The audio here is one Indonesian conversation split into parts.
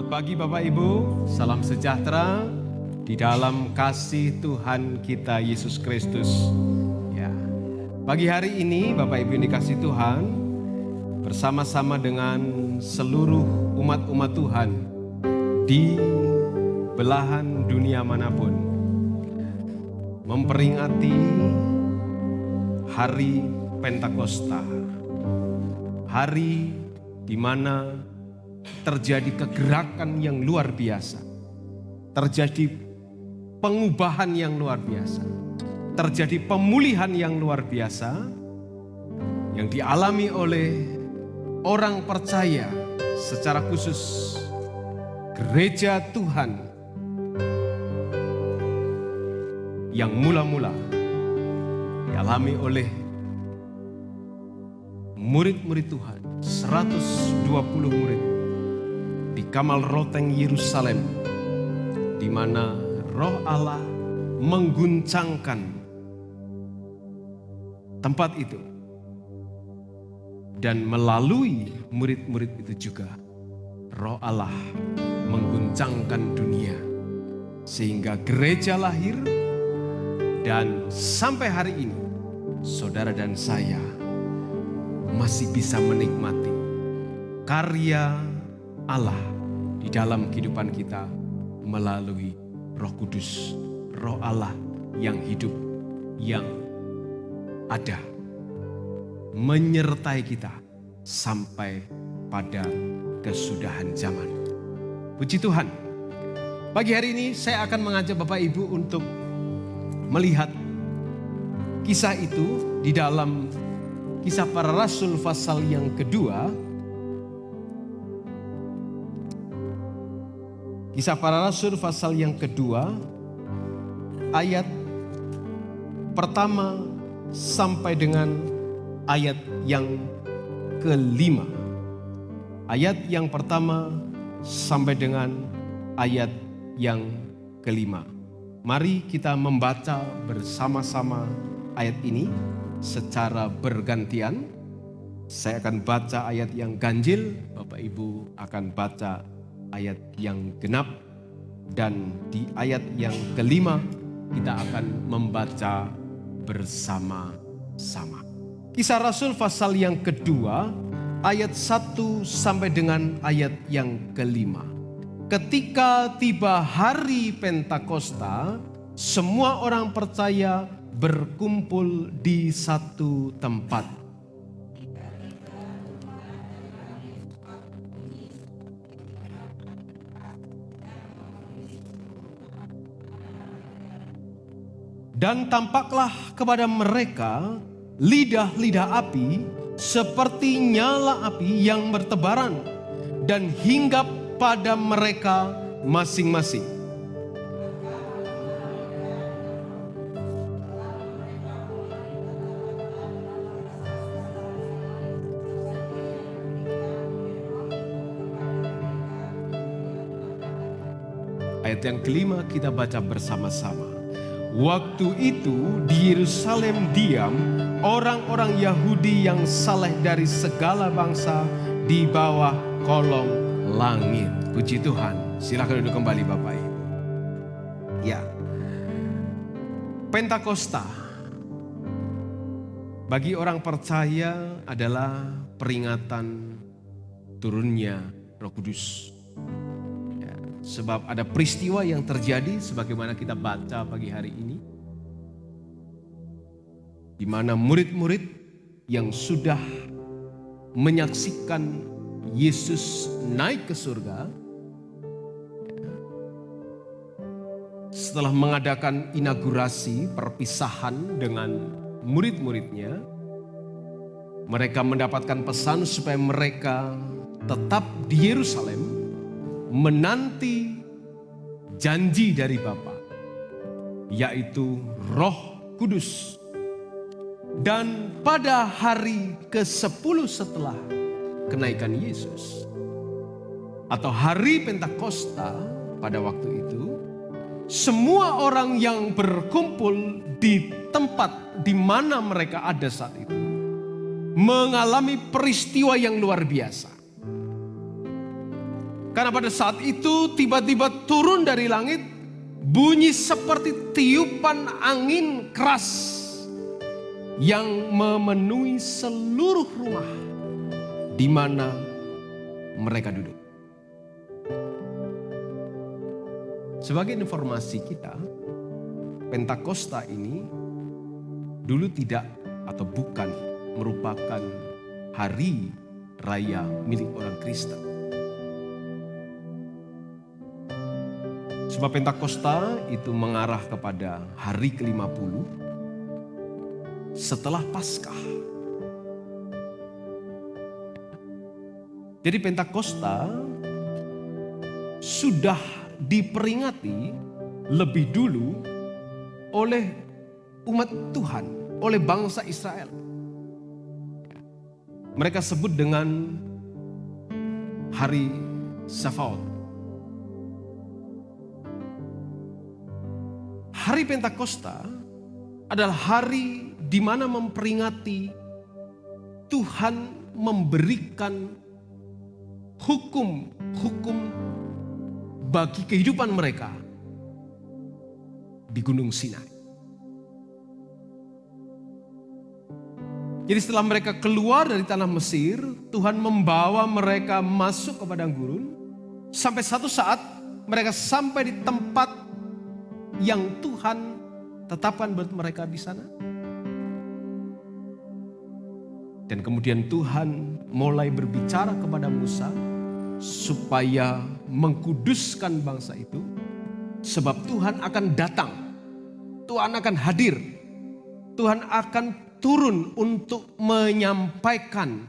Pagi Bapak Ibu, salam sejahtera di dalam kasih Tuhan kita Yesus Kristus. Ya, pagi hari ini Bapak Ibu yang dikasih Tuhan, bersama-sama dengan seluruh umat-umat Tuhan di belahan dunia manapun, memperingati hari Pentakosta, hari di mana terjadi kegerakan yang luar biasa, terjadi pengubahan yang luar biasa, terjadi pemulihan yang luar biasa yang dialami oleh orang percaya, secara khusus gereja Tuhan yang mula-mula dialami oleh murid-murid Tuhan, 120 murid di Kamal Roteng Yerusalem, di mana Roh Allah mengguncangkan tempat itu, dan melalui murid-murid itu juga Roh Allah mengguncangkan dunia, sehingga gereja lahir. Dan sampai hari ini saudara dan saya masih bisa menikmati karya Allah di dalam kehidupan kita melalui Roh Kudus, Roh Allah yang hidup, yang ada, menyertai kita sampai pada kesudahan zaman. Puji Tuhan. Pagi hari ini saya akan mengajak Bapak Ibu untuk melihat kisah itu di dalam Kisah Para Rasul pasal yang kedua. Kisah Para Rasul pasal yang kedua, ayat pertama sampai dengan ayat yang kelima. Ayat yang pertama sampai dengan ayat yang kelima. Mari kita membaca bersama-sama ayat ini secara bergantian. Saya akan baca ayat yang ganjil, Bapak Ibu akan baca ayat yang genap, dan di ayat yang kelima kita akan membaca bersama-sama. Kisah Rasul pasal yang kedua, ayat 1 sampai dengan ayat yang kelima. Ketika tiba hari Pentakosta, semua orang percaya berkumpul di satu tempat. Dan tampaklah kepada mereka lidah-lidah api seperti nyala api yang bertebaran dan hinggap pada mereka masing-masing. Ayat yang kelima kita baca bersama-sama. Waktu itu di Yerusalem diam orang-orang Yahudi yang saleh dari segala bangsa di bawah kolong langit. Puji Tuhan. Silakan duduk kembali Bapak Ibu. Ya. Pentakosta bagi orang percaya adalah peringatan turunnya Roh Kudus. Sebab ada peristiwa yang terjadi sebagaimana kita baca pagi hari ini, di mana murid-murid yang sudah menyaksikan Yesus naik ke surga, setelah mengadakan inaugurasi perpisahan dengan murid-muridnya, mereka mendapatkan pesan supaya mereka tetap di Yerusalem menanti janji dari Bapa, yaitu Roh Kudus. Dan pada hari ke-10 setelah kenaikan Yesus, atau hari Pentakosta pada waktu itu, semua orang yang berkumpul di tempat di mana mereka ada saat itu mengalami peristiwa yang luar biasa. Karena pada saat itu tiba-tiba turun dari langit bunyi seperti tiupan angin keras yang memenuhi seluruh rumah di mana mereka duduk. Sebagai informasi kita, Pentakosta ini dulu tidak atau bukan merupakan hari raya milik orang Kristen. Sebab Pentakosta itu mengarah kepada hari ke-50 setelah Paskah. Jadi Pentakosta sudah diperingati lebih dulu oleh umat Tuhan, oleh bangsa Israel. Mereka sebut dengan hari Shavuot. Hari Pentakosta adalah hari di mana memperingati Tuhan memberikan hukum bagi kehidupan mereka di Gunung Sinai. Jadi setelah mereka keluar dari tanah Mesir, Tuhan membawa mereka masuk ke padang gurun. Sampai satu saat mereka sampai di tempat yang Tuhan tetapkan buat mereka di sana. Dan kemudian Tuhan mulai berbicara kepada Musa supaya mengkuduskan bangsa itu. Sebab Tuhan akan datang, Tuhan akan hadir, Tuhan akan turun untuk menyampaikan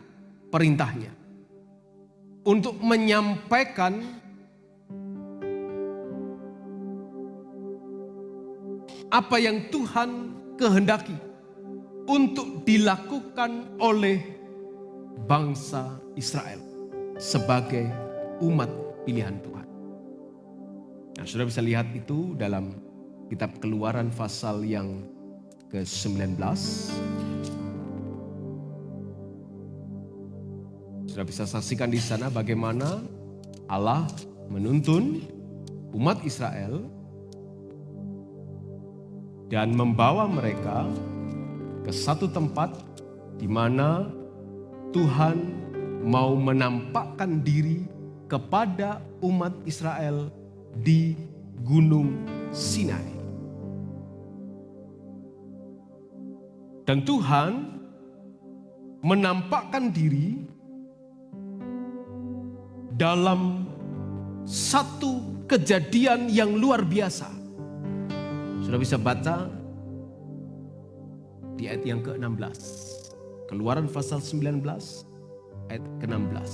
perintahnya. Untuk menyampaikan apa yang Tuhan kehendaki untuk dilakukan oleh bangsa Israel sebagai umat pilihan Tuhan. Nah, sudah bisa lihat itu dalam kitab Keluaran pasal yang ke-19. Sudah bisa saksikan di sana bagaimana Allah menuntun umat Israel dan membawa mereka ke satu tempat di mana Tuhan mau menampakkan diri kepada umat Israel di Gunung Sinai. Dan Tuhan menampakkan diri dalam satu kejadian yang luar biasa. Sudah bisa baca di ayat yang ke-16. Keluaran pasal 19 ayat ke-16.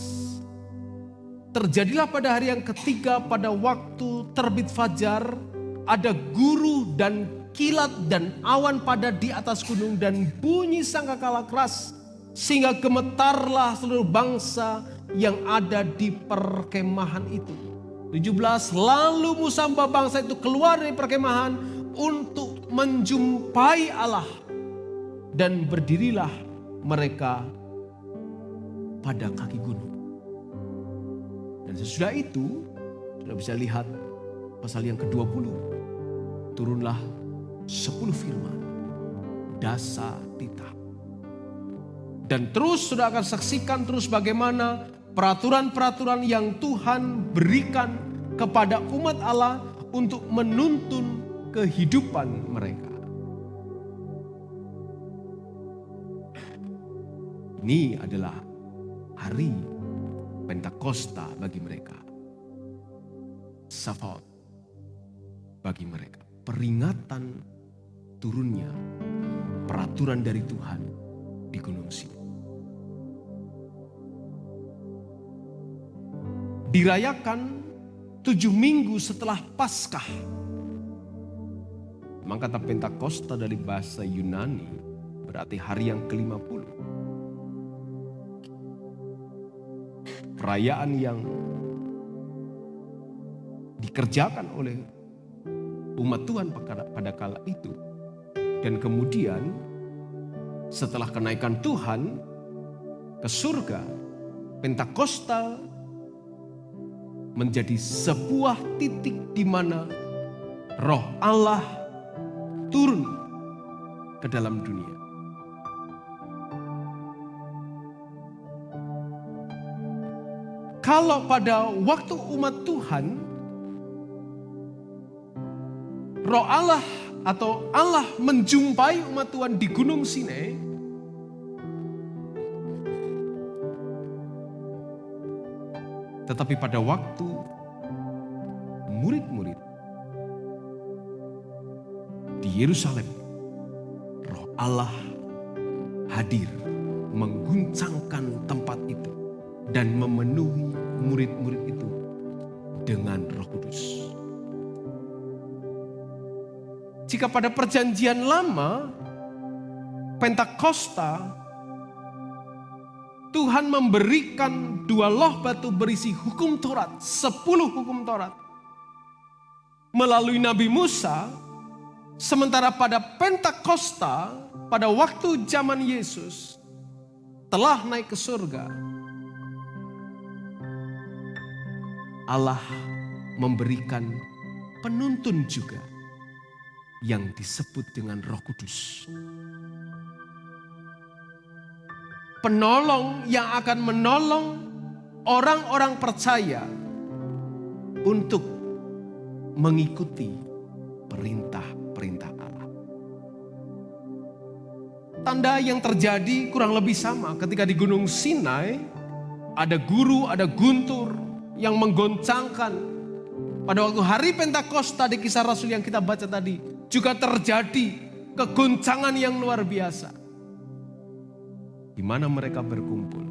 Terjadilah pada hari yang ketiga pada waktu terbit fajar, ada guru dan kilat dan awan padat di atas gunung dan bunyi sangkakala keras sehingga gemetarlah seluruh bangsa yang ada di perkemahan itu. 17. Lalu Musa membawa bangsa itu keluar dari perkemahan untuk menjumpai Allah, dan berdirilah mereka pada kaki gunung. Dan sesudah itu, sudah bisa lihat pasal yang ke-20. Turunlah 10 firman, dasa titah. Dan terus sudah akan saksikan terus bagaimana peraturan-peraturan yang Tuhan berikan kepada umat Allah untuk menuntun kehidupan mereka. Ini adalah hari Pentakosta bagi mereka. Shavuot bagi mereka. Peringatan turunnya peraturan dari Tuhan di Gunung Sinai. Dirayakan 7 minggu setelah Paskah. Memang kata Pentakosta dari bahasa Yunani berarti hari yang ke-50. Perayaan yang dikerjakan oleh umat Tuhan pada kala itu. Dan kemudian setelah kenaikan Tuhan ke surga, Pentakosta menjadi sebuah titik di mana Roh Allah turun ke dalam dunia. Kalau pada waktu umat Tuhan, Roh Allah atau Allah menjumpai umat Tuhan di Gunung Sinai, tetapi pada waktu murid-murid di Yerusalem, Roh Allah hadir mengguncangkan tempat itu dan memenuhi murid-murid itu dengan Roh Kudus. Jika pada perjanjian lama, Pentakosta, Tuhan memberikan 2 loh batu berisi hukum Taurat, 10 hukum Taurat melalui Nabi Musa. Sementara pada Pentakosta, pada waktu zaman Yesus telah naik ke surga, Allah memberikan penuntun juga yang disebut dengan Roh Kudus. Penolong yang akan menolong orang-orang percaya untuk mengikuti perintah-perintah Allah. Tanda yang terjadi kurang lebih sama ketika di Gunung Sinai, ada guru, ada guntur yang menggoncangkan. Pada waktu hari Pentakosta di Kisah Rasul yang kita baca tadi, juga terjadi kegoncangan yang luar biasa. Di mana mereka berkumpul.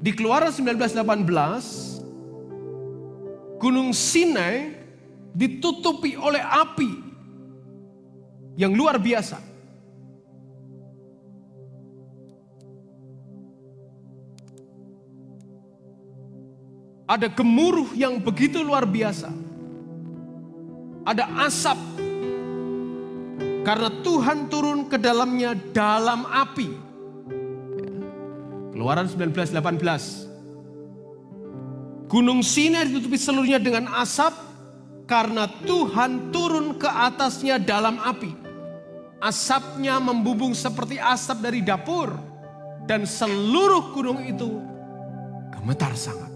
Di Keluaran 19:18, Gunung Sinai ditutupi oleh api yang luar biasa. Ada gemuruh yang begitu luar biasa. Ada asap. Karena Tuhan turun ke dalamnya dalam api. Keluaran 19:18. Gunung Sinai ditutupi seluruhnya dengan asap karena Tuhan turun ke atasnya dalam api. Asapnya membumbung seperti asap dari dapur dan seluruh gunung itu gemetar sangat.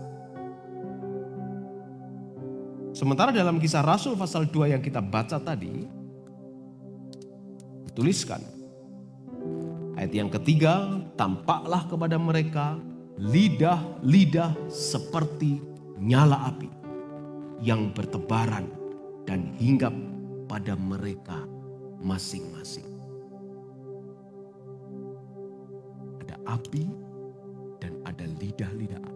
Sementara dalam Kisah Rasul pasal 2 yang kita baca tadi, tuliskan ayat yang ketiga, tampaklah kepada mereka lidah-lidah seperti nyala api yang bertebaran dan hinggap pada mereka masing-masing. Ada api dan ada lidah-lidah api.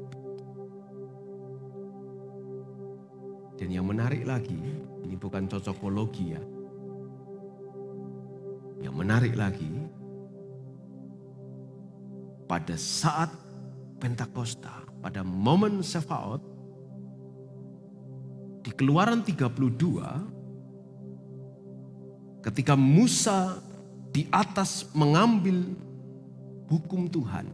Dan yang menarik lagi, ini bukan cocokologi ya. Yang menarik lagi, pada saat Pentakosta, pada momen Sefaot, di Keluaran 32, ketika Musa di atas mengambil hukum Tuhan,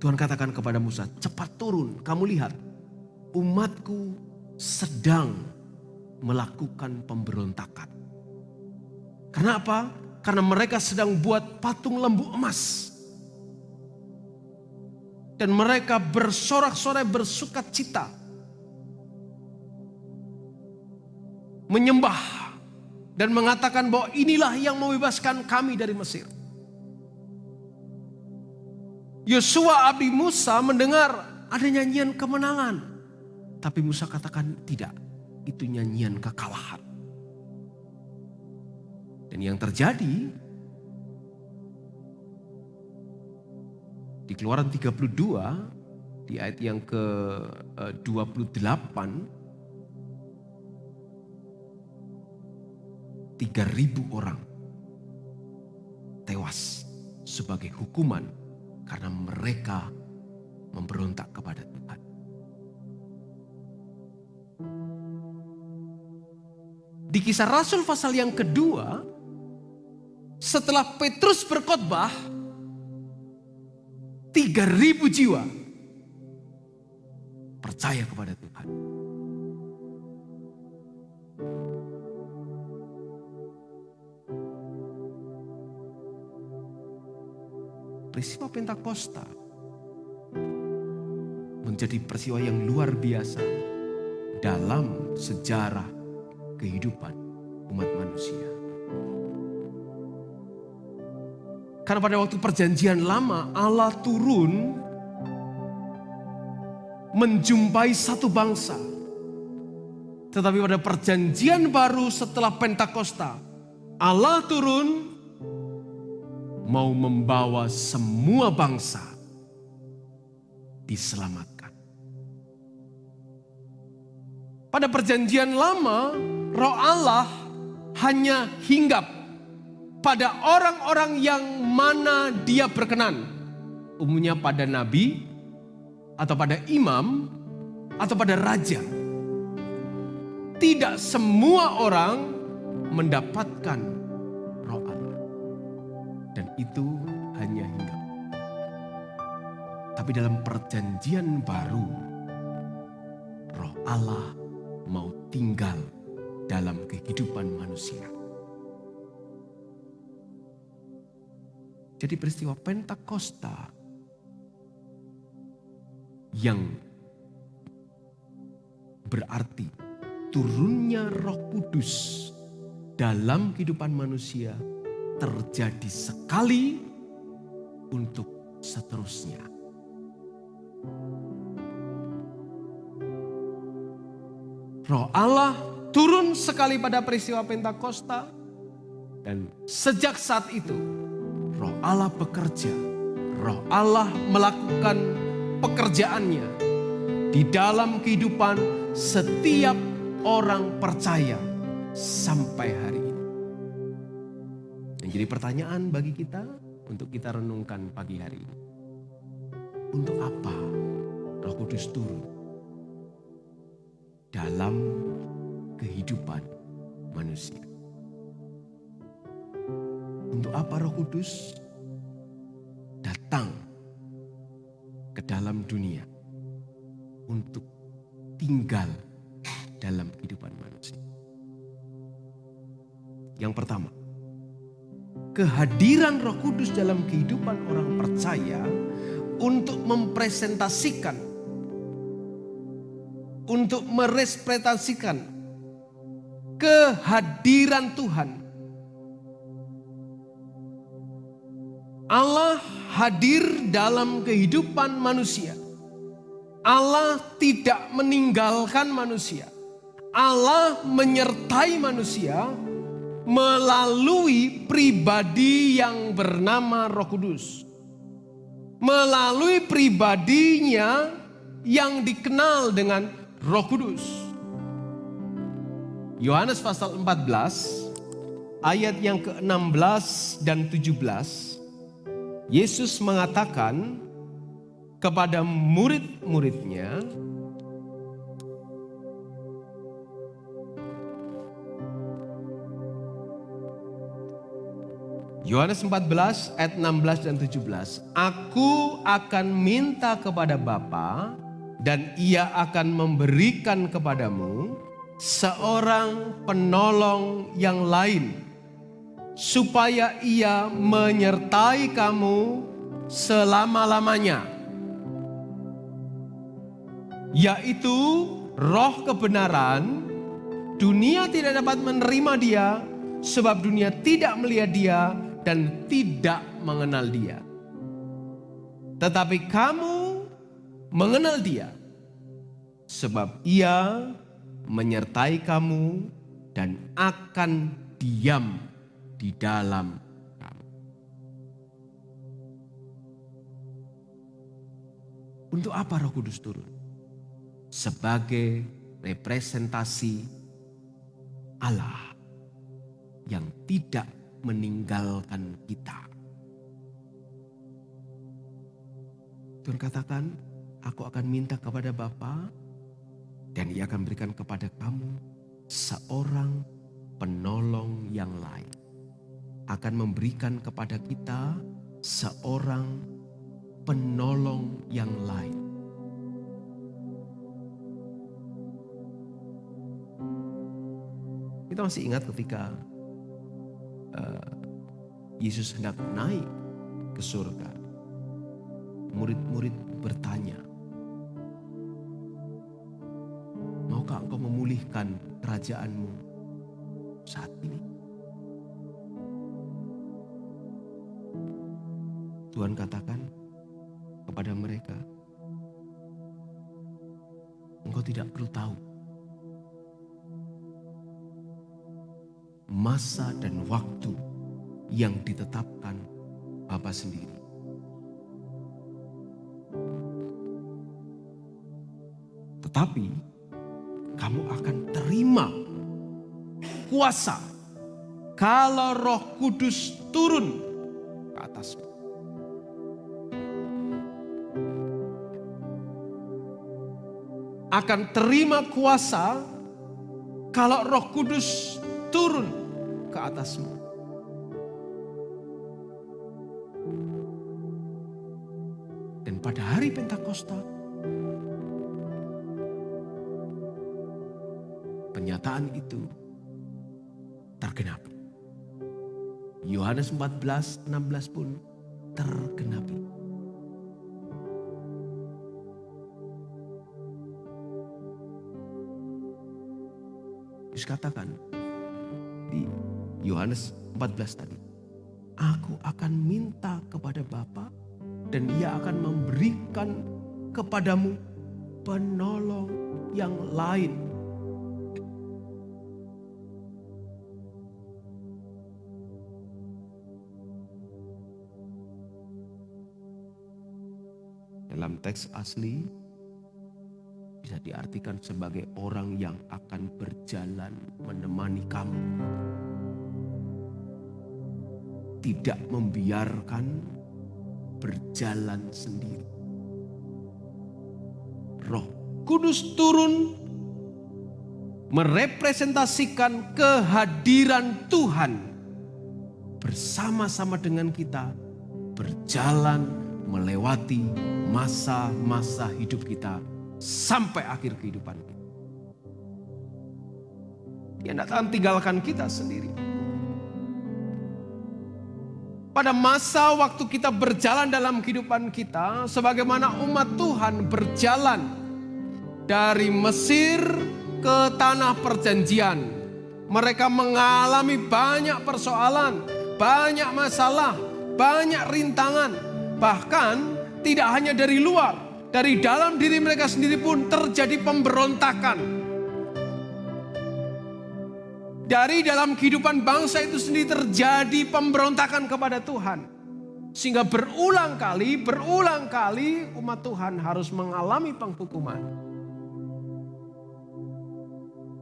Tuhan katakan kepada Musa, cepat turun, kamu lihat, umatku sedang melakukan pemberontakan. Karena apa? Karena mereka sedang buat patung lembu emas. Dan mereka bersorak-sorai bersukacita. Menyembah. Dan mengatakan bahwa inilah yang membebaskan kami dari Mesir. Yosua abdi Musa mendengar ada nyanyian kemenangan. Tapi Musa katakan tidak, itu nyanyian kekalahan. Dan yang terjadi di Keluaran 32 di ayat yang ke-28, 3.000 orang tewas sebagai hukuman karena mereka memberontak kepada Tuhan. Di Kisah Rasul pasal yang kedua, setelah Petrus berkhotbah, 3.000 jiwa percaya kepada Tuhan. Peristiwa Pentakosta menjadi peristiwa yang luar biasa dalam sejarah kehidupan umat manusia. Karena pada waktu perjanjian lama Allah turun menjumpai satu bangsa. Tetapi pada perjanjian baru setelah Pentakosta, Allah turun mau membawa semua bangsa diselamatkan. Pada perjanjian lama, Roh Allah hanya hinggap pada orang-orang yang mana Dia berkenan. Umumnya pada nabi, atau pada imam, atau pada raja. Tidak semua orang mendapatkan Roh Allah. Dan itu hanya hinggap. Tapi dalam perjanjian baru, Roh Allah mau tinggal dalam kehidupan manusia. Jadi peristiwa Pentakosta yang berarti turunnya Roh Kudus dalam kehidupan manusia terjadi sekali untuk seterusnya. Roh Allah turun sekali pada peristiwa Pentakosta, dan sejak saat itu Roh Allah bekerja. Roh Allah melakukan pekerjaannya di dalam kehidupan setiap orang percaya sampai hari ini. Yang jadi pertanyaan bagi kita untuk kita renungkan pagi hari ini. Untuk apa Roh Kudus turun dalam kehidupan manusia? Untuk apa Roh Kudus datang ke dalam dunia untuk tinggal dalam kehidupan manusia? Yang pertama, kehadiran Roh Kudus dalam kehidupan orang percaya untuk mempresentasikan, untuk merepresentasikan kehadiran Tuhan. Allah hadir dalam kehidupan manusia. Allah tidak meninggalkan manusia. Allah menyertai manusia melalui pribadi yang bernama Roh Kudus. Melalui pribadinya yang dikenal dengan Roh Kudus. Yohanes pasal 14 ayat yang ke-16 dan 17. Yesus mengatakan kepada murid-muridnya, Yohanes 14 ayat 16 dan 17. Aku akan minta kepada Bapa dan Ia akan memberikan kepadamu seorang penolong yang lain, supaya Ia menyertai kamu selama-lamanya, yaitu Roh kebenaran. Dunia tidak dapat menerima Dia, sebab dunia tidak melihat Dia dan tidak mengenal Dia. Tetapi kamu mengenal Dia, sebab Ia menyertai kamu dan akan diam di dalam kamu. Untuk apa Roh Kudus turun? Sebagai representasi Allah yang tidak meninggalkan kita. Tuhan katakan, aku akan minta kepada Bapa dan Ia akan berikan kepada kamu seorang penolong yang lain. Akan memberikan kepada kita seorang penolong yang lain. Kita masih ingat ketika Yesus hendak naik ke surga. Murid-murid bertanya, maukah engkau memulihkan kerajaanmu saat ini? Tuhan katakan kepada mereka, engkau tidak perlu tahu masa dan waktu yang ditetapkan Bapa sendiri. Tetapi kamu akan terima kuasa kalau Roh Kudus turun ke atasmu. Akan terima kuasa kalau Roh Kudus turun ke atasmu. Dan pada hari Pentakosta, penyataan itu tergenapi. Yohanes 14:16 pun tergenapi. Yesus katakan di Yohanes 14 tadi, aku akan minta kepada Bapa dan Ia akan memberikan kepadamu penolong yang lain. Dalam teks asli bisa diartikan sebagai orang yang akan berjalan menemani kamu. Tidak membiarkan berjalan sendiri. Roh Kudus turun merepresentasikan kehadiran Tuhan bersama-sama dengan kita berjalan melewati masa-masa hidup kita sampai akhir kehidupan kita. Dia tidak akan tinggalkan kita sendiri. Pada masa waktu kita berjalan dalam kehidupan kita, sebagaimana umat Tuhan berjalan dari Mesir ke tanah perjanjian. Mereka mengalami banyak persoalan, banyak masalah, banyak rintangan. Bahkan tidak hanya dari luar, dari dalam diri mereka sendiri pun terjadi pemberontakan. Dari dalam kehidupan bangsa itu sendiri terjadi pemberontakan kepada Tuhan. Sehingga berulang kali umat Tuhan harus mengalami penghukuman.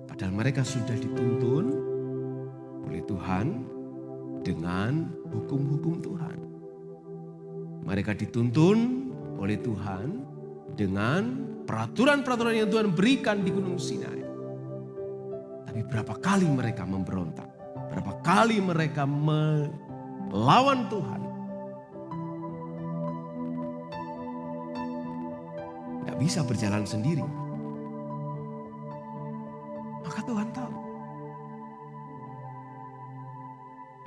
Padahal mereka sudah dituntun oleh Tuhan dengan hukum-hukum Tuhan. Mereka dituntun oleh Tuhan dengan peraturan-peraturan yang Tuhan berikan di Gunung Sinai. Tapi berapa kali mereka memberontak, berapa kali mereka melawan Tuhan. Tidak bisa berjalan sendiri. Maka Tuhan tahu,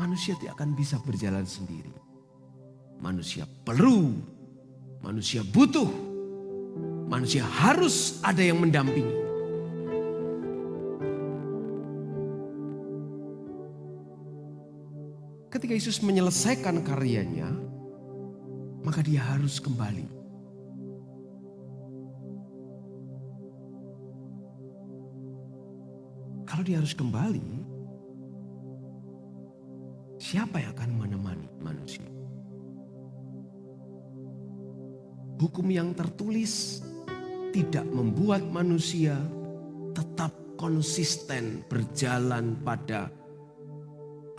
manusia tidak akan bisa berjalan sendiri. Manusia perlu, manusia butuh, manusia harus ada yang mendampingi. Ketika Yesus menyelesaikan karyanya, maka dia harus kembali. Kalau dia harus kembali, siapa yang akan menemani manusia? Hukum yang tertulis tidak membuat manusia tetap konsisten berjalan pada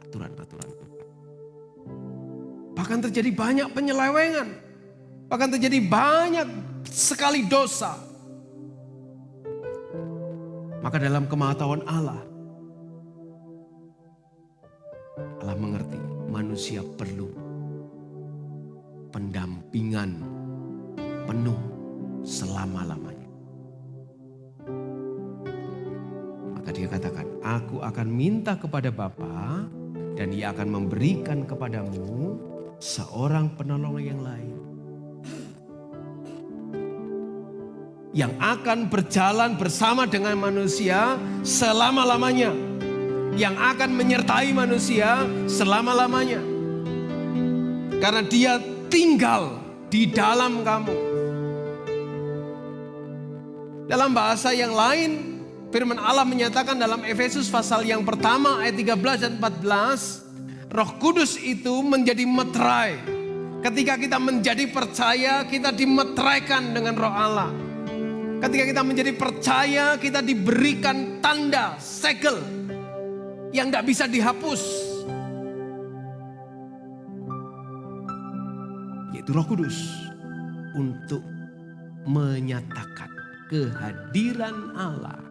aturan-aturan Tuhan. Bahkan terjadi banyak penyelewengan. Bahkan terjadi banyak sekali dosa. Maka dalam kemahatauan Allah mengerti manusia perlu pendampingan penuh selama-lamanya. Maka dia katakan, aku akan minta kepada Bapa dan Ia akan memberikan kepadamu seorang penolong yang lain, yang akan berjalan bersama dengan manusia selama-lamanya, yang akan menyertai manusia selama-lamanya. Karena Dia tinggal di dalam kamu. Dalam bahasa yang lain, firman Allah menyatakan dalam Efesus pasal yang pertama ayat 13 dan 14, Roh Kudus itu menjadi meterai. Ketika kita menjadi percaya, kita dimeteraikan dengan Roh Allah. Ketika kita menjadi percaya, kita diberikan tanda, segel yang tidak bisa dihapus, yaitu Roh Kudus, untuk menyatakan kehadiran Allah,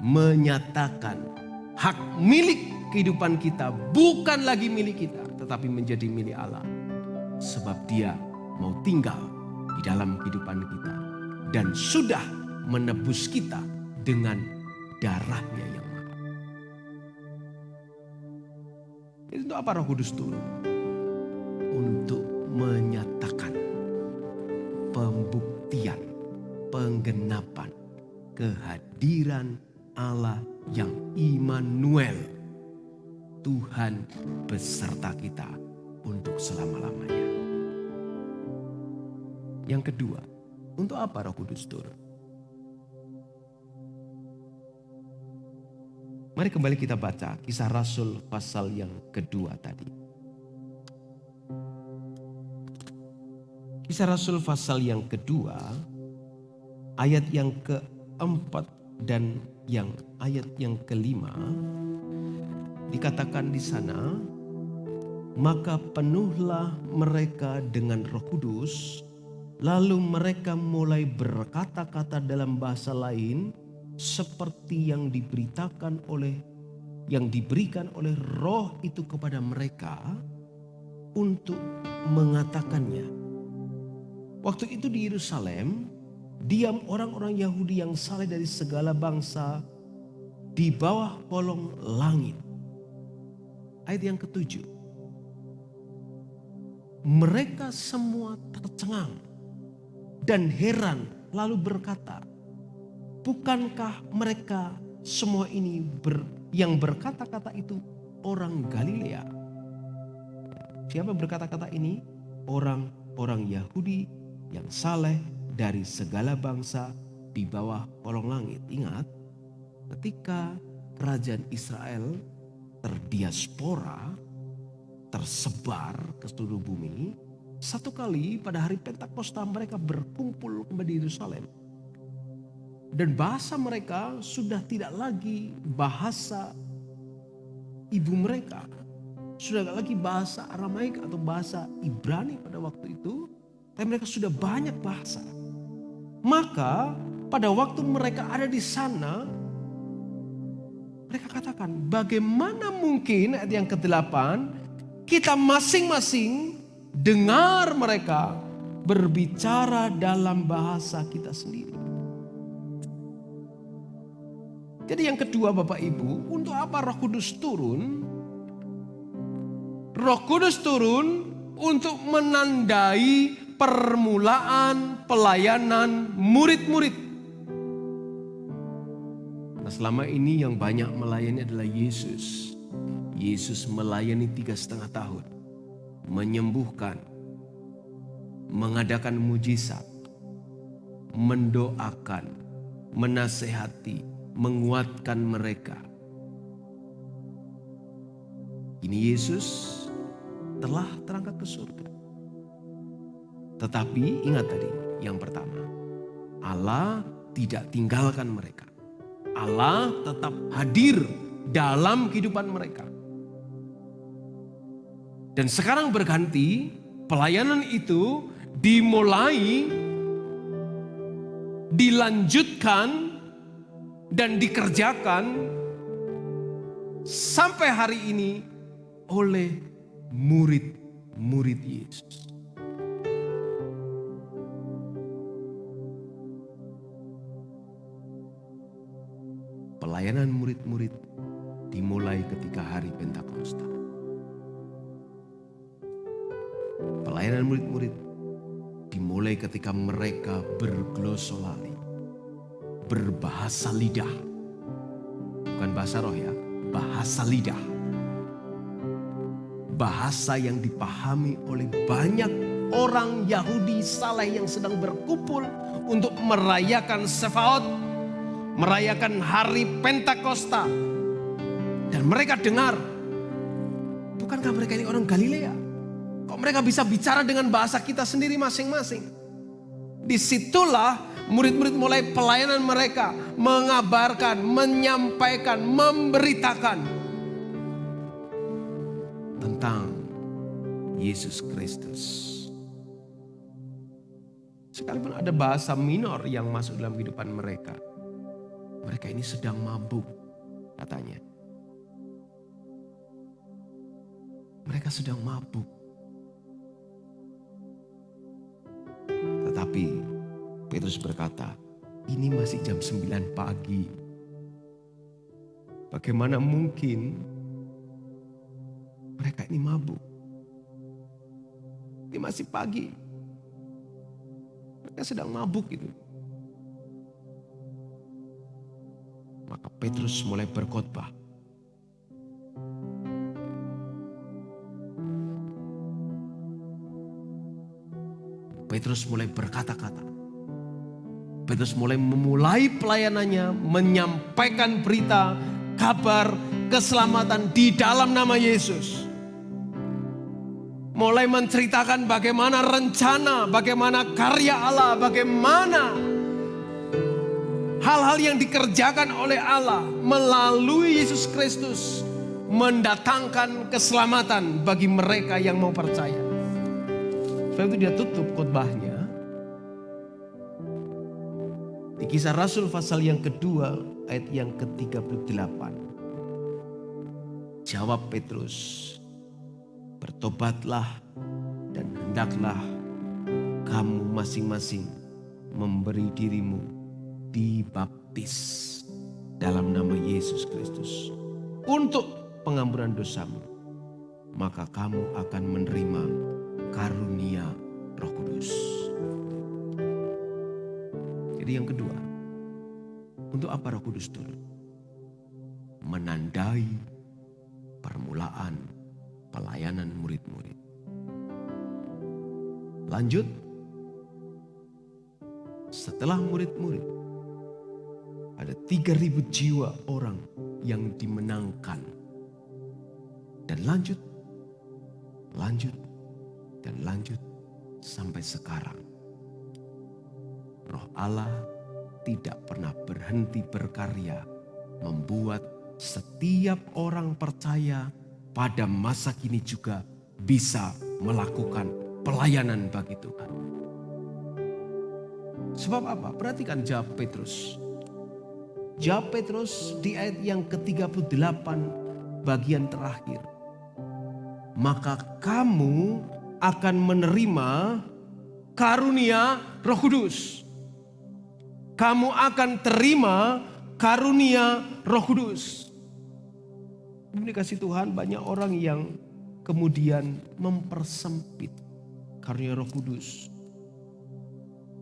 menyatakan hak milik kehidupan kita bukan lagi milik kita, tetapi menjadi milik Allah. Sebab Dia mau tinggal di dalam kehidupan kita dan sudah menebus kita dengan darahnya yang mahal. Itu apa Roh Kudus turun? Untuk menyatakan pembuktian, penggenapan kehadiran Allah yang Immanuel, Tuhan beserta kita untuk selama-lamanya. Yang kedua, untuk apa Roh Kudus turun? Mari kembali kita baca Kisah Rasul pasal yang kedua tadi. Kisah Rasul pasal yang kedua, ayat yang keempat dan ayat yang kelima, dikatakan di sana, maka penuhlah mereka dengan Roh Kudus, lalu mereka mulai berkata-kata dalam bahasa lain seperti yang diberikan oleh Roh itu kepada mereka untuk mengatakannya. Waktu itu di Yerusalem diam orang-orang Yahudi yang saleh dari segala bangsa di bawah kolong langit. Ayat yang ketujuh. Mereka semua tercengang dan heran lalu berkata, bukankah mereka semua ini yang berkata-kata itu orang Galilea? Siapa berkata-kata ini? Orang-orang Yahudi yang saleh dari segala bangsa di bawah kolong langit. Ingat, ketika kerajaan Israel terdiaspora, tersebar ke seluruh bumi, satu kali pada hari Pentakosta mereka berkumpul kembali di Yerusalem. Dan bahasa mereka sudah tidak lagi bahasa ibu mereka. Sudah tidak lagi bahasa Aramaik atau bahasa Ibrani pada waktu itu. Tapi mereka sudah banyak bahasa. Maka pada waktu mereka ada di sana, mereka katakan, bagaimana mungkin, ayat yang ke-8, kita masing-masing dengar mereka berbicara dalam bahasa kita sendiri. Jadi yang kedua Bapak Ibu, untuk apa Roh Kudus turun? Roh Kudus turun untuk menandai permulaan pelayanan murid-murid. Nah, selama ini yang banyak melayani adalah Yesus. Yesus melayani 3,5 tahun. Menyembuhkan, mengadakan mujizat, mendoakan, menasehati, menguatkan mereka. Ini Yesus telah terangkat ke surga. Tetapi ingat tadi yang pertama, Allah tidak tinggalkan mereka. Allah tetap hadir dalam kehidupan mereka. Dan sekarang berganti, pelayanan itu dimulai, dilanjutkan, dan dikerjakan sampai hari ini oleh murid-murid Yesus. Pelayanan murid-murid dimulai ketika mereka berglosolali, berbahasa lidah. Bukan bahasa roh ya, bahasa lidah. Bahasa yang dipahami oleh banyak orang Yahudi saleh yang sedang berkumpul untuk merayakan Sefaot, merayakan hari Pentakosta. Dan mereka dengar, bukankah mereka ini orang Galilea? Kok mereka bisa bicara dengan bahasa kita sendiri masing-masing? Disitulah murid-murid mulai pelayanan mereka, mengabarkan, menyampaikan, memberitakan tentang Yesus Kristus. Sekalipun ada bahasa minor yang masuk dalam kehidupan mereka, mereka ini sedang mabuk katanya. Mereka sedang mabuk. Tetapi Petrus berkata, ini masih jam 9 pagi. Bagaimana mungkin mereka ini mabuk? Ini masih pagi. Mereka sedang mabuk itu. Maka Petrus mulai berkhotbah. Petrus mulai berkata-kata. Petrus memulai pelayanannya, menyampaikan berita, kabar, keselamatan di dalam nama Yesus. Mulai menceritakan bagaimana rencana, bagaimana karya Allah, bagaimana hal-hal yang dikerjakan oleh Allah melalui Yesus Kristus mendatangkan keselamatan bagi mereka yang mau percaya. Sebab itu dia tutup khotbahnya di Kisah Rasul pasal yang kedua ayat yang ke-38. Jawab Petrus, bertobatlah dan hendaklah kamu masing-masing memberi dirimu dibaptis dalam nama Yesus Kristus untuk pengampunan dosamu, maka kamu akan menerima karunia Roh Kudus. Jadi yang kedua, untuk apa Roh Kudus turun? Menandai permulaan pelayanan murid-murid. Lanjut, setelah murid-murid, ada 3.000 jiwa orang yang dimenangkan. Dan lanjut, dan lanjut sampai sekarang. Roh Allah tidak pernah berhenti berkarya, membuat setiap orang percaya pada masa kini juga bisa melakukan pelayanan bagi Tuhan. Sebab apa? Perhatikan jawab Petrus. Jawab Petrus di ayat yang ke-38 bagian terakhir. Maka kamu akan menerima karunia Roh Kudus. Kamu akan terima karunia Roh Kudus. Ini kasih Tuhan, banyak orang yang kemudian mempersempit karunia Roh Kudus.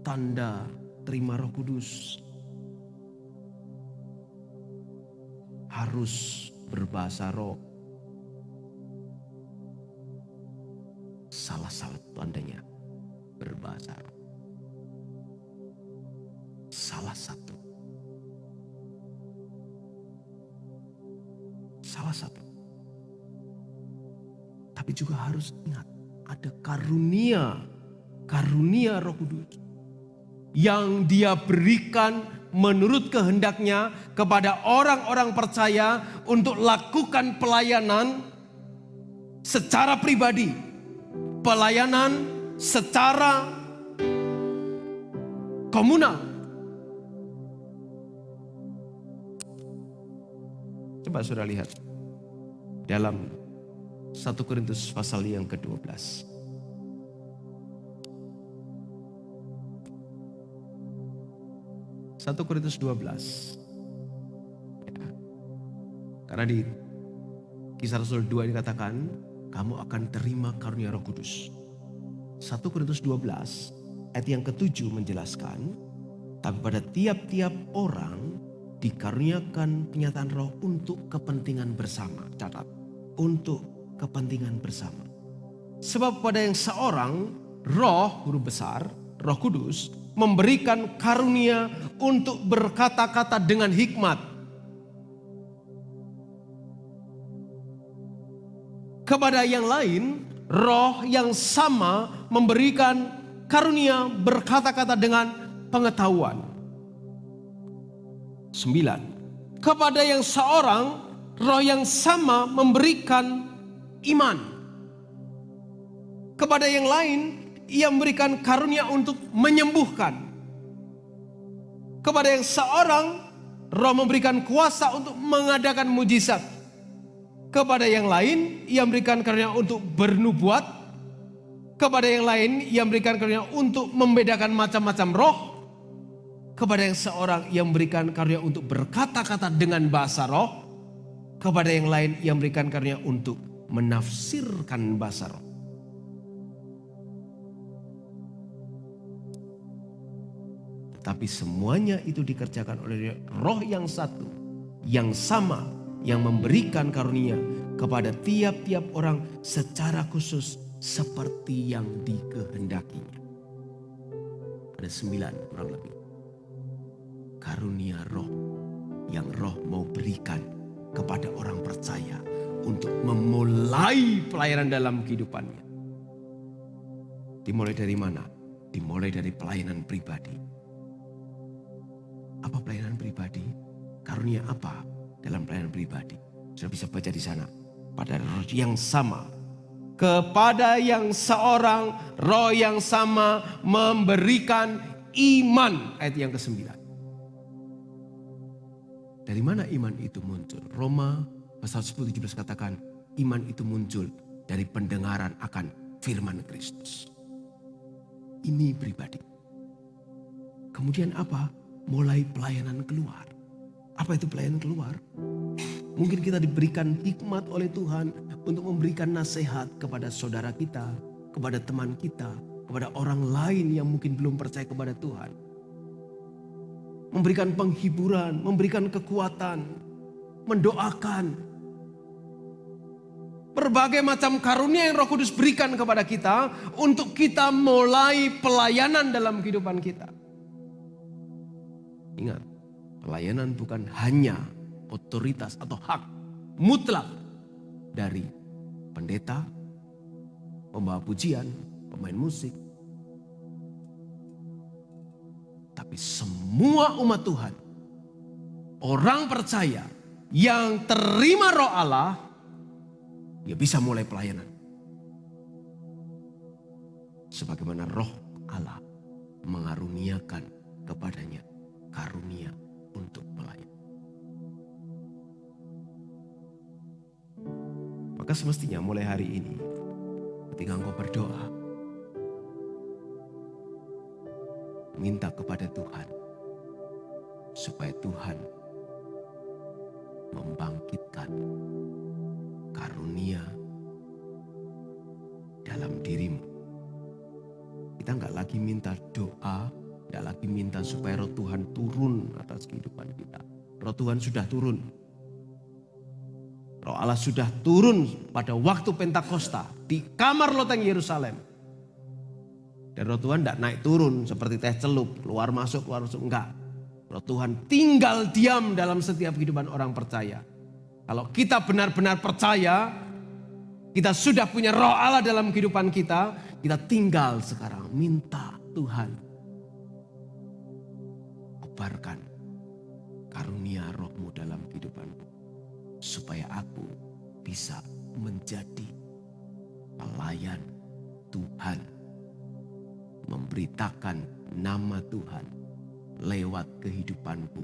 Tanda terima Roh Kudus harus berbahasa roh. Salah satu tandanya berbahasa roh. Salah satu. Tapi juga harus ingat, ada karunia Roh Kudus yang Dia berikan menurut kehendaknya kepada orang-orang percaya untuk lakukan pelayanan secara pribadi, pelayanan secara komunal. Coba saudara lihat dalam 1 Korintus pasal yang ke-12. 1 Korintus 12. Ya. Karena di Kisah Rasul 2 dikatakan, kamu akan terima karunia Roh Kudus 1 Korintus 12 ayat yang ke-7 menjelaskan, tapi pada tiap-tiap orang dikaruniakan penyataan roh untuk kepentingan bersama. Catat, untuk kepentingan bersama. Sebab pada yang seorang roh, huruf besar, Roh Kudus, memberikan karunia untuk berkata-kata dengan hikmat. Kepada yang lain, roh yang sama memberikan karunia berkata-kata dengan pengetahuan. 9. Kepada yang seorang, roh yang sama memberikan iman. Kepada yang lain, ia memberikan karunia untuk menyembuhkan. Kepada yang seorang, roh memberikan kuasa untuk mengadakan mujizat. Kepada yang lain, ia memberikan karunia untuk bernubuat. Kepada yang lain, ia memberikan karunia untuk membedakan macam-macam roh. Kepada yang seorang, ia memberikan karunia untuk berkata-kata dengan bahasa roh. Kepada yang lain, ia memberikan karunia untuk menafsirkan bahasa roh. Tapi semuanya itu dikerjakan oleh roh yang satu, yang sama, yang memberikan karunia kepada tiap-tiap orang secara khusus seperti yang dikehendakinya. Ada 9 kurang lebih. Karunia roh yang roh mau berikan kepada orang percaya untuk memulai pelayanan dalam kehidupannya. Dimulai dari mana? Dimulai dari pelayanan pribadi. Apa pelayanan pribadi? Karunia apa dalam pelayanan pribadi? Sudah bisa baca di sana. Pada roh yang sama. Kepada yang seorang, roh yang sama memberikan iman. Ayat yang ke-9. Dari mana iman itu muncul? Roma pasal 10-17 katakan iman itu muncul dari pendengaran akan firman Kristus. Ini pribadi. Kemudian apa? Mulai pelayanan keluar. Apa itu pelayanan keluar? Mungkin kita diberikan hikmat oleh Tuhan untuk memberikan nasihat kepada saudara kita, kepada teman kita, kepada orang lain yang mungkin belum percaya kepada Tuhan. Memberikan penghiburan, memberikan kekuatan, mendoakan. Berbagai macam karunia yang Roh Kudus berikan kepada kita untuk kita mulai pelayanan dalam kehidupan kita. Ingat, pelayanan bukan hanya otoritas atau hak mutlak dari pendeta, pembawa pujian, pemain musik. Tapi semua umat Tuhan, orang percaya yang terima roh Allah, dia bisa mulai pelayanan. Sebagaimana roh Allah mengaruniakan kepadanya karunia untuk melayani. Maka semestinya mulai hari ini, ketika engkau berdoa, minta kepada Tuhan supaya Tuhan membangkitkan karunia dalam dirimu. Kita enggak lagi minta doa, enggak lagi minta supaya roh Tuhan turun atas kehidupan kita. Roh Tuhan sudah turun. Roh Allah sudah turun pada waktu Pentakosta di kamar loteng Yerusalem. Dan roh Tuhan tidak naik turun seperti teh celup, keluar masuk, enggak. Roh Tuhan tinggal diam dalam setiap kehidupan orang percaya. Kalau kita benar-benar percaya, kita sudah punya roh Allah dalam kehidupan kita, kita tinggal sekarang minta Tuhan kobarkan karunia rohmu dalam kehidupanku. Supaya aku bisa menjadi pelayan Tuhan. Memberitakan nama Tuhan lewat kehidupanku,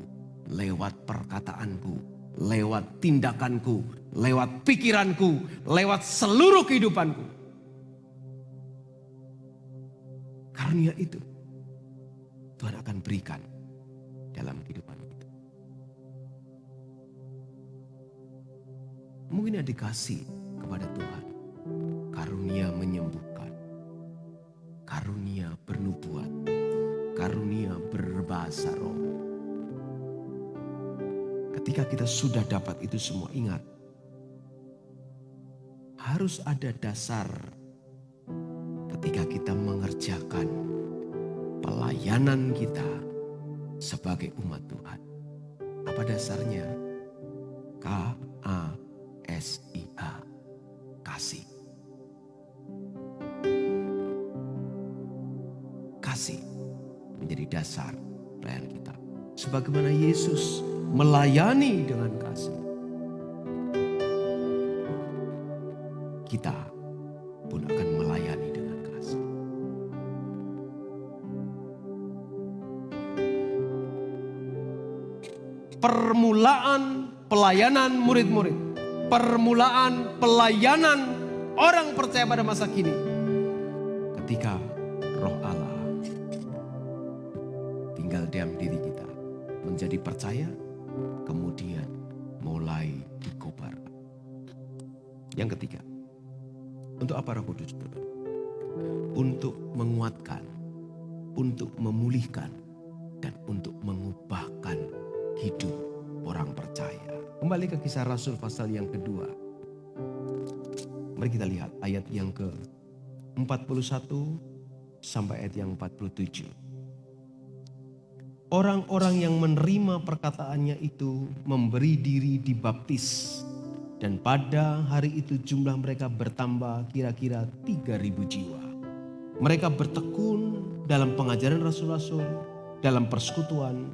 lewat perkataanku, lewat tindakanku, lewat pikiranku, lewat seluruh kehidupanku. Karunia itu Tuhan akan berikan dalam kehidupan kita. Mungkin ada dikasih kepada Tuhan karunia menyembuhkan, bernubuat, karunia berbahasa roh. Ketika kita sudah dapat itu semua, ingat, harus ada dasar ketika kita mengerjakan pelayanan kita sebagai umat Tuhan. Apa dasarnya? KASIA, kasih. Kasih menjadi dasar pelayanan kita. Sebagaimana Yesus melayani dengan kasih, kita pun akan melayani dengan kasih. Permulaan pelayanan murid-murid, permulaan pelayanan orang percaya pada masa kini, ketika Roh Allah tinggal diam diri kita, menjadi percaya, kemudian mulai dikobarkan. Yang ketiga, untuk apa Roh Kudus? Untuk menguatkan, untuk memulihkan, dan untuk mengubahkan hidup orang percaya. Kembali ke Kisah Rasul pasal yang kedua. Mari kita lihat ayat yang ke-41 sampai ayat yang 47. Orang-orang yang menerima perkataannya itu memberi diri dibaptis. Dan pada hari itu jumlah mereka bertambah kira-kira 3.000 jiwa. Mereka bertekun dalam pengajaran rasul-rasul, dalam persekutuan,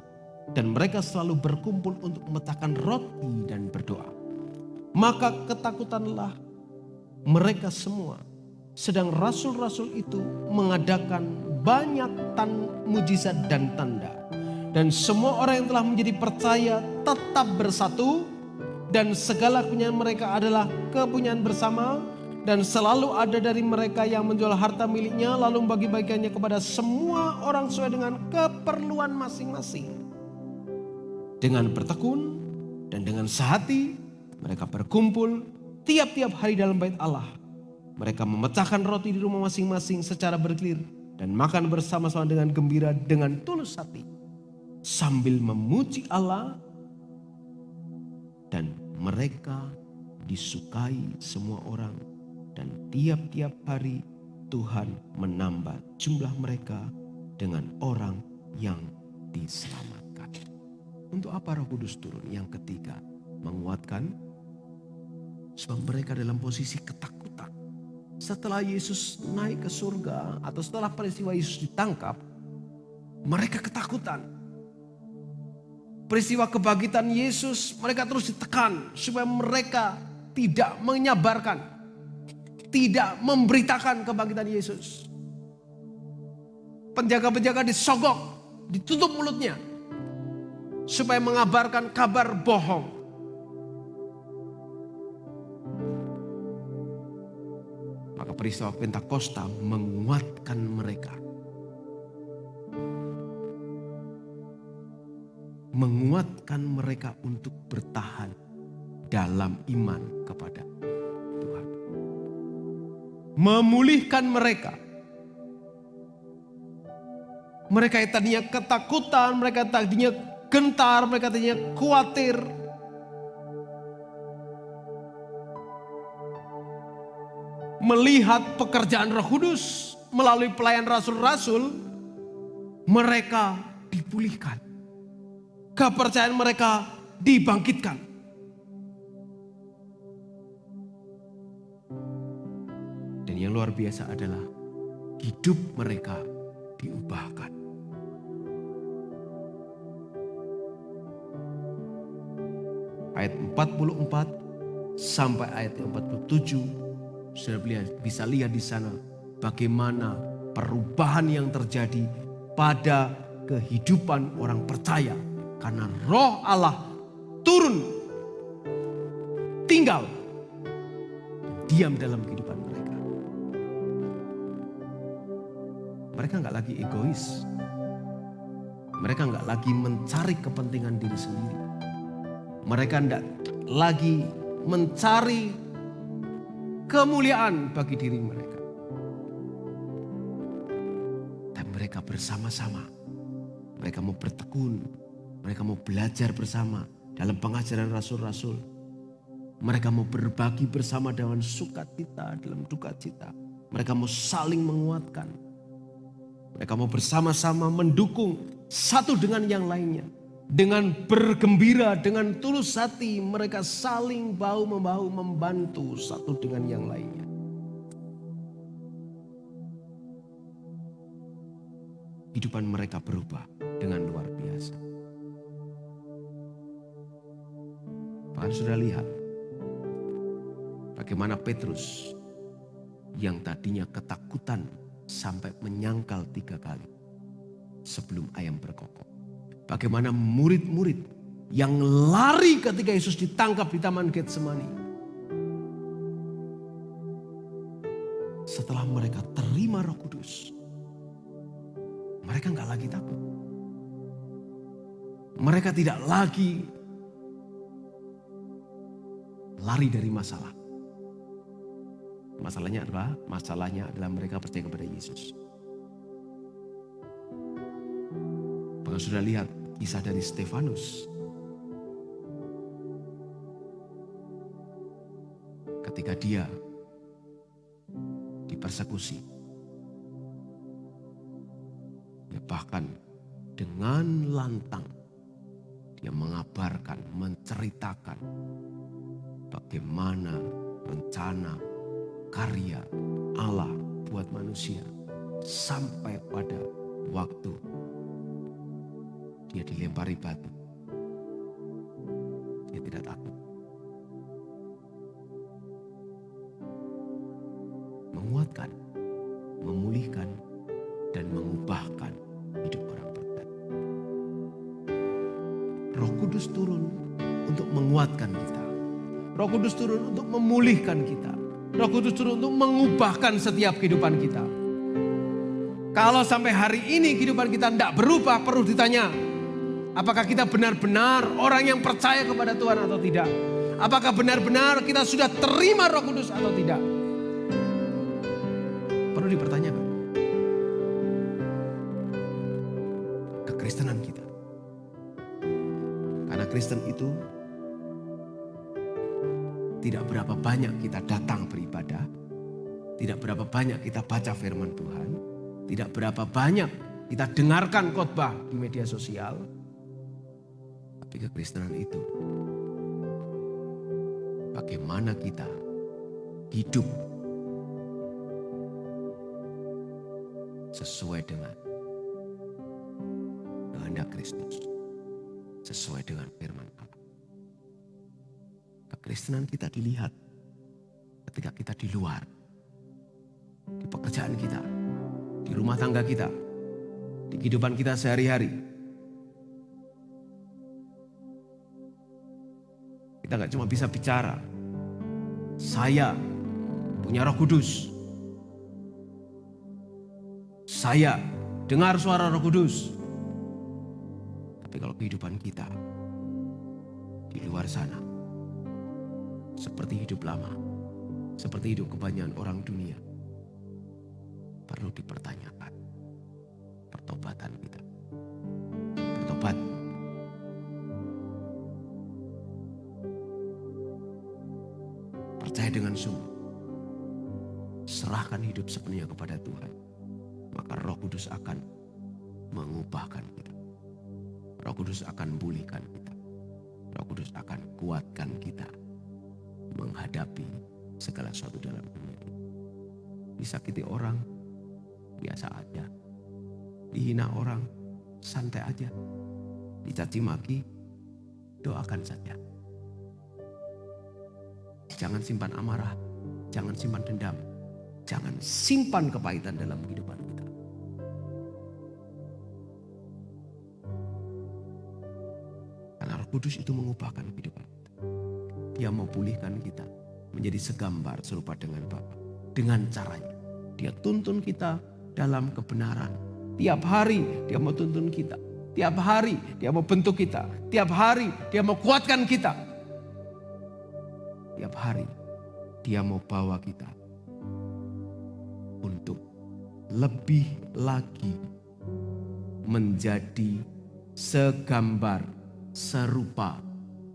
dan mereka selalu berkumpul untuk memecahkan roti dan berdoa. Maka ketakutanlah mereka semua. Sedang rasul-rasul itu mengadakan banyak mujizat dan tanda. Dan semua orang yang telah menjadi percaya tetap bersatu. Dan segala kepunyaan mereka adalah kepunyaan bersama. Dan selalu ada dari mereka yang menjual harta miliknya lalu membagi-bagikannya kepada semua orang sesuai dengan keperluan masing-masing. Dengan bertekun dan dengan sehati mereka berkumpul tiap-tiap hari dalam bait Allah. Mereka memecahkan roti di rumah masing-masing secara bergilir dan makan bersama-sama dengan gembira dengan tulus hati. Sambil memuji Allah, dan mereka disukai semua orang, dan tiap-tiap hari Tuhan menambah jumlah mereka dengan orang yang diselamatkan. Untuk apa Roh Kudus turun? Yang ketiga, menguatkan, sebab mereka dalam posisi ketakutan. Setelah Yesus naik ke surga atau setelah peristiwa Yesus ditangkap, mereka ketakutan. Peristiwa kebangkitan Yesus, mereka terus ditekan supaya mereka tidak menyabarkan, tidak memberitakan kebangkitan Yesus. Penjaga-penjaga disogok, ditutup mulutnya supaya mengabarkan kabar bohong. Maka peristiwa Pentakosta menguatkan mereka. Menguatkan mereka untuk bertahan dalam iman kepada Tuhan. Memulihkan mereka. Mereka yang tadinya ketakutan, mereka tadinya gentar, mereka tadinya khawatir. Melihat pekerjaan Roh Kudus melalui pelayan rasul-rasul, mereka dipulihkan. Kepercayaan mereka dibangkitkan. Dan yang luar biasa adalah hidup mereka diubahkan. Ayat 44 sampai ayat 47, sudah bisa lihat di sana bagaimana perubahan yang terjadi pada kehidupan orang percaya. Karena Roh Allah turun, tinggal, diam dalam kehidupan mereka. Mereka nggak lagi egois. Mereka nggak lagi mencari kepentingan diri sendiri. Mereka nggak lagi mencari kemuliaan bagi diri mereka. Dan mereka bersama-sama. Mereka mau bertekun, mereka mau belajar bersama dalam pengajaran rasul-rasul. Mereka mau berbagi bersama dalam sukacita, dalam duka cita. Mereka mau saling menguatkan. Mereka mau bersama-sama mendukung satu dengan yang lainnya. Dengan bergembira, dengan tulus hati, mereka saling bahu-membahu membantu satu dengan yang lainnya. Kehidupan mereka berubah dengan luar biasa. Bahkan sudah lihat bagaimana Petrus yang tadinya ketakutan sampai menyangkal 3 kali sebelum ayam berkokok. Bagaimana murid-murid yang lari ketika Yesus ditangkap di Taman Getsemani. Setelah mereka terima Roh Kudus, mereka nggak lagi takut. Mereka tidak lagi lari dari masalah. Masalahnya adalah mereka percaya kepada Yesus. Bahkan sudah lihat kisah dari Stefanus. Ketika dia dipersekusi. Ya, bahkan dengan lantang dia mengabarkan, menceritakan bagaimana rencana karya Allah buat manusia sampai pada waktu dia dilempari batu. Dia tidak takut. Menguatkan, memulihkan, dan mengubahkan hidup orang percaya. Roh Kudus turun untuk menguatkan kita. Roh Kudus turun untuk memulihkan kita. Roh Kudus turun untuk mengubahkan setiap kehidupan kita. Kalau sampai hari ini kehidupan kita tidak berubah, perlu ditanya, apakah kita benar-benar orang yang percaya kepada Tuhan atau tidak? Apakah benar-benar kita sudah terima Roh Kudus atau tidak? Perlu dipertanyakan. Kekristenan kita. Karena Kristen itu tidak berapa banyak kita datang beribadah, tidak berapa banyak kita baca firman Tuhan, tidak berapa banyak kita dengarkan khotbah di media sosial. Tapi kekristenan itu bagaimana kita hidup sesuai dengan kehendak Kristus, sesuai dengan firman Allah. Kekristenan kita dilihat ketika kita di luar, di pekerjaan kita, di rumah tangga kita, di kehidupan kita sehari-hari. Kita gak cuma bisa bicara, saya punya Roh Kudus, saya dengar suara Roh Kudus. Tapi kalau kehidupan kita di luar sana, seperti hidup lama, seperti hidup kebanyakan orang dunia, perlu dipertanyakan pertobatan kita. Bertobat. Percaya dengan sungguh. Serahkan hidup sepenuhnya kepada Tuhan. Maka Roh Kudus akan mengubahkan kita. Roh Kudus akan pulihkan kita. Roh Kudus akan kuatkan kita menghadapi segala sesuatu dalam dunia ini. Disakiti orang, biasa aja. Dihina orang, santai aja. Dicaci maki, doakan saja. Jangan simpan amarah, jangan simpan dendam, jangan simpan kepahitan dalam kehidupan kita. Karena Roh Kudus itu mengubahkan kehidupan kita. Dia mau pulihkan kita menjadi segambar serupa dengan Bapa. Dengan caranya. Dia tuntun kita dalam kebenaran. Tiap hari dia mau tuntun kita. Tiap hari dia mau bentuk kita. Tiap hari dia mau kuatkan kita. Tiap hari dia mau bawa kita untuk lebih lagi menjadi segambar, serupa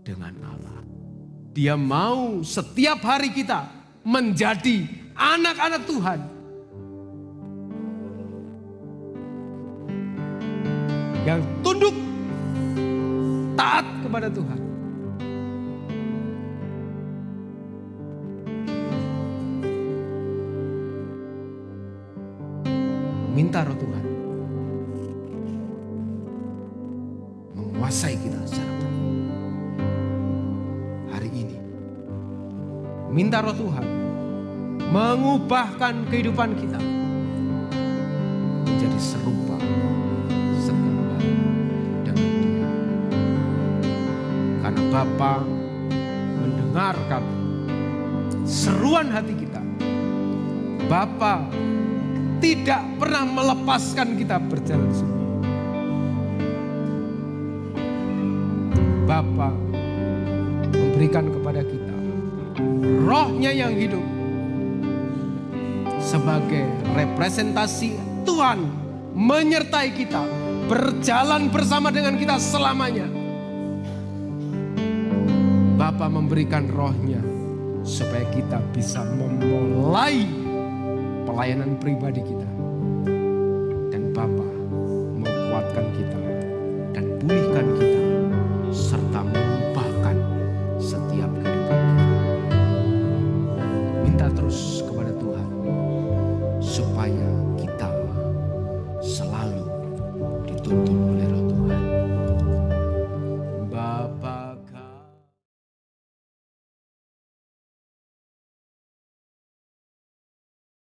dengan Allah. Dia mau setiap hari kita menjadi anak-anak Tuhan. Yang tunduk, taat kepada Tuhan. Minta Roh Tuhan menguasai kita secara penuh hari ini. Minta Roh Tuhan mengubahkan kehidupan kita menjadi serupa, segambar dengan Dia. Karena Bapa mendengarkan seruan hati kita. Bapa tidak pernah melepaskan kita berjalan sunyi. Bapa memberikan kepada kita Roh-Nya yang hidup sebagai representasi Tuhan menyertai kita, berjalan bersama dengan kita selamanya. Bapa memberikan Roh-Nya supaya kita bisa memulai pelayanan pribadi kita. Dan Bapa menguatkan kita dan pulihkan kita serta mengubahkan setiap kehidupan kita. Minta terus kepada Tuhan supaya kita selalu dituntun